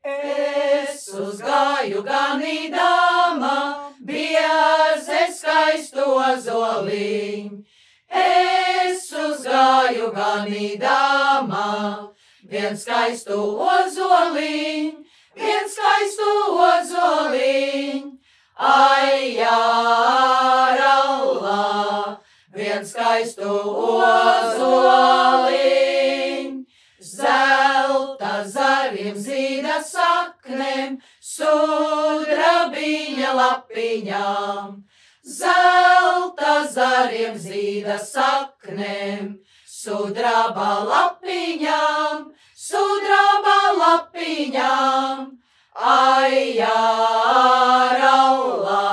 Es uzgāju ganīdama, bierze skaistu ozoliņ. Es uzgāju ganīdama, vien skaistu ozoliņ, vien skaistu ozoliņ. Ai, jārallā, vien skaistu ozoliņ. Zelta zariem zīda saknēm, sudrabiņa lapiņām. Zelta zariem zīda saknēm, sudraba lapiņām, sudraba lapiņām. Ai, jārallā,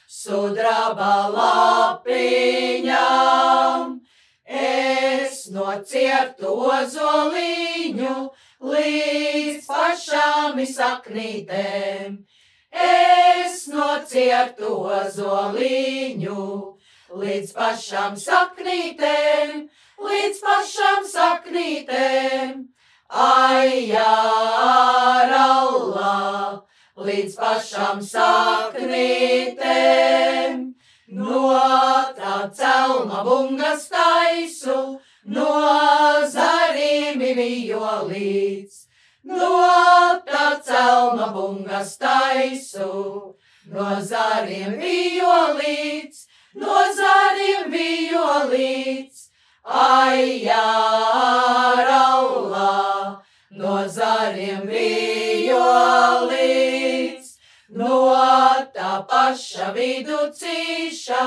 sudraba lapiņām. Es nociertu ozoliņu līdz pašām saknītēm. Es nociertu ozoliņu līdz pašām saknītēm, līdz pašām saknītēm. Ai, jārallā, līdz pašām saknītēm. No tā celma bungas taisu, no zarīm violīts. No tā celma bungas taisu, no zariem violīts, no zariem violīts. Ai, jārallā, no zariem violīts. No tā paša vidu cīša,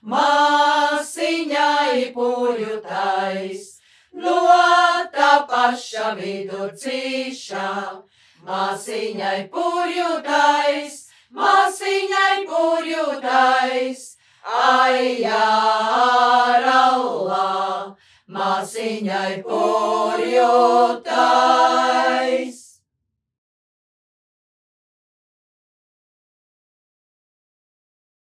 māsiņai puļu tais. No tā paša vidu cīša, māsiņai puļu tais, māsiņai puļu tais. Ai, jārallā, māsiņai puļu